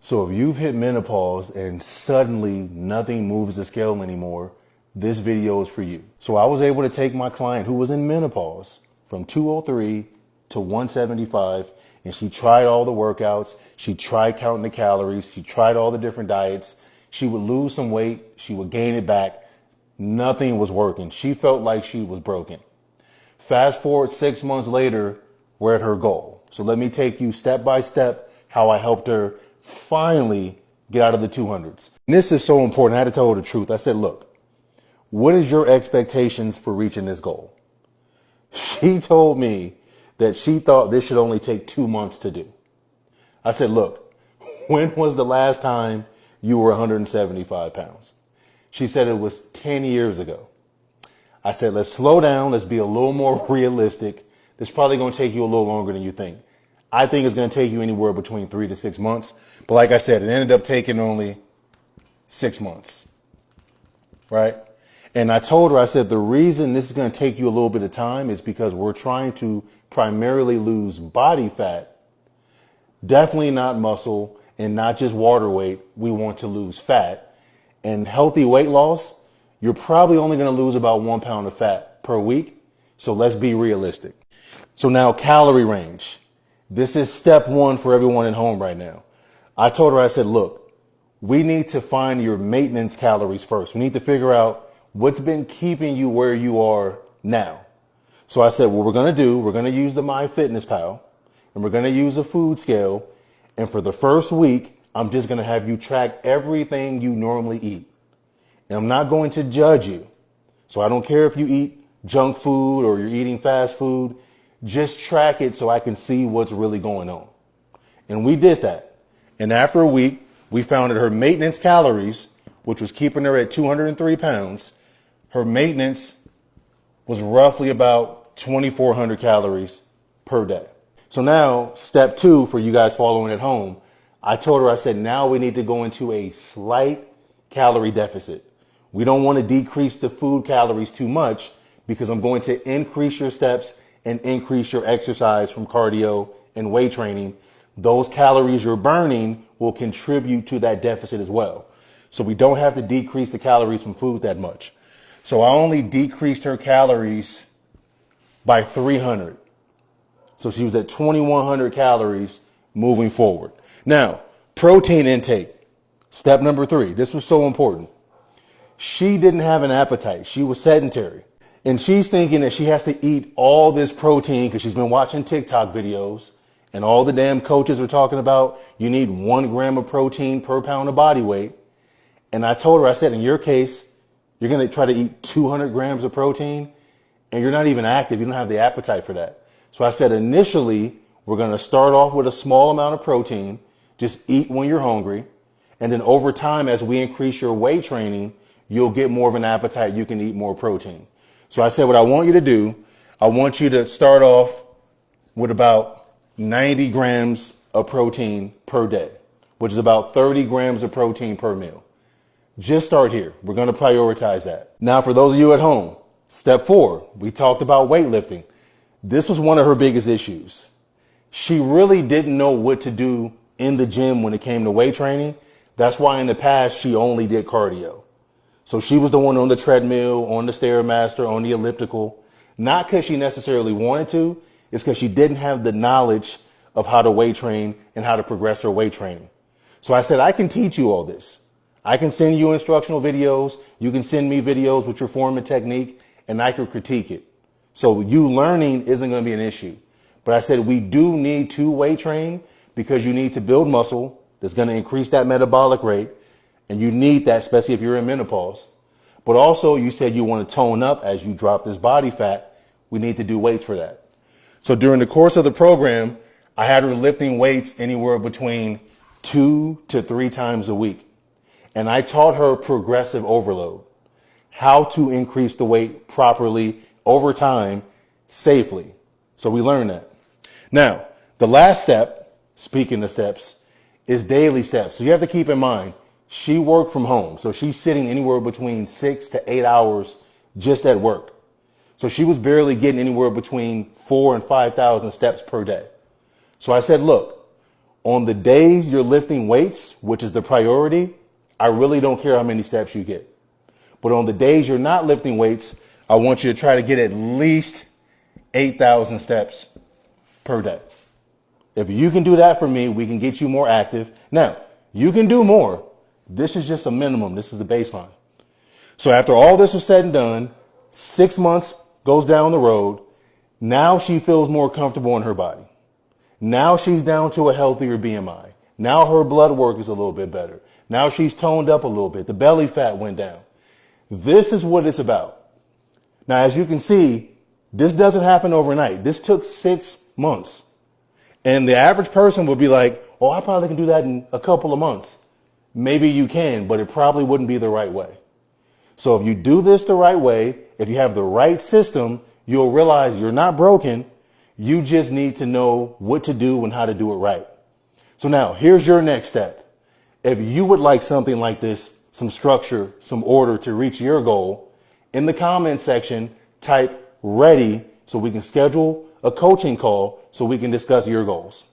So if you've hit menopause and suddenly nothing moves the scale anymore, this video is for you. So I was able to take my client who was in menopause from 203 to 175, and she tried all the workouts. She tried counting the calories. She tried all the different diets. She would lose some weight. She would gain it back. Nothing was working. She felt like she was broken. Fast forward 6 months later, we're at her goal. So let me take you step by step how I helped her finally get out of the 200s. And this is so important. I had to tell her the truth. I said, look, what is your expectations for reaching this goal? She told me that she thought this should only take 2 months to do. I said, look, when was the last time you were 175 pounds? She said it was 10 years ago. I said, let's slow down. Let's be a little more realistic. This is probably going to take you a little longer than you think. I think it's going to take you anywhere between 3 to 6 months. But like I said, it ended up taking only 6 months, right? And I told her, I said, the reason this is going to take you a little bit of time is because we're trying to primarily lose body fat, definitely not muscle and not just water weight. We want to lose fat. And healthy weight loss, you're probably only going to lose about 1 pound of fat per week. So let's be realistic. So now calorie range. This is step one for everyone at home right now. I told her, I said, look, we need to find your maintenance calories first. We need to figure out what's been keeping you where you are now. So I said, what we're going to do, we're going to use the MyFitnessPal and we're going to use a food scale. And for the first week, I'm just going to have you track everything you normally eat. And I'm not going to judge you. So I don't care if you eat junk food or you're eating fast food. Just track it so I can see what's really going on. And we did that. And after a week, we found that her maintenance calories, which was keeping her at 203 pounds, her maintenance was roughly about 2,400 calories per day. So now step two for you guys following at home, I told her, I said, now we need to go into a slight calorie deficit. We don't want to decrease the food calories too much because I'm going to increase your steps and increase your exercise from cardio and weight training. Those calories you're burning will contribute to that deficit as well. So we don't have to decrease the calories from food that much. So I only decreased her calories by 300. So she was at 2,100 calories moving forward. Now, protein intake, step number 3. This was so important. She didn't have an appetite. She was sedentary. And she's thinking that she has to eat all this protein because she's been watching TikTok videos and all the damn coaches are talking about you need 1 gram of protein per pound of body weight. And I told her, I said, in your case, you're going to try to eat 200 grams of protein and you're not even active. You don't have the appetite for that. So I said, initially, we're going to start off with a small amount of protein. Just eat when you're hungry. And then over time, as we increase your weight training, you'll get more of an appetite. You can eat more protein. So I said, what I want you to do, I want you to start off with about 90 grams of protein per day, which is about 30 grams of protein per meal. Just start here. We're going to prioritize that. Now, for those of you at home, step 4, we talked about weightlifting. This was one of her biggest issues. She really didn't know what to do in the gym when it came to weight training. That's why in the past, she only did cardio. So she was the one on the treadmill, on the Stairmaster, on the elliptical, not because she necessarily wanted to, it's because she didn't have the knowledge of how to weight train and how to progress her weight training. So I said, I can teach you all this. I can send you instructional videos. You can send me videos with your form and technique, and I can critique it. So you learning isn't going to be an issue. But I said, we do need to weight train because you need to build muscle that's going to increase that metabolic rate. And you need that, especially if you're in menopause. But also, you said you want to tone up as you drop this body fat. We need to do weights for that. So during the course of the program, I had her lifting weights anywhere between 2 to 3 times a week. And I taught her progressive overload, how to increase the weight properly over time safely. So we learned that. Now, the last step, speaking of steps, is daily steps. So you have to keep in mind, she worked from home. So she's sitting anywhere between 6 to 8 hours just at work. So she was barely getting anywhere between 4,000 and 5,000 steps per day. So I said, look, On the days you're lifting weights, which is the priority, I really don't care how many steps you get. But on the days you're not lifting weights, I want you to try to get at least 8,000 steps per day. If you can do that for me, we can get you more active. Now, you can do more. This is just a minimum. This is the baseline. So after all this was said and done, 6 months goes down the road. Now she feels more comfortable in her body. Now she's down to a healthier BMI. Now her blood work is a little bit better. Now she's toned up a little bit. The belly fat went down. This is what it's about. Now, as you can see, this doesn't happen overnight. This took 6 months. And the average person would be like, oh, I probably can do that in a couple of months. Maybe you can, but it probably wouldn't be the right way. So if you do this the right way, if you have the right system, you'll realize you're not broken. You just need to know what to do and how to do it right. So now here's your next step. If you would like something like this, some structure, some order to reach your goal, in the comment section, type ready so we can schedule a coaching call so we can discuss your goals.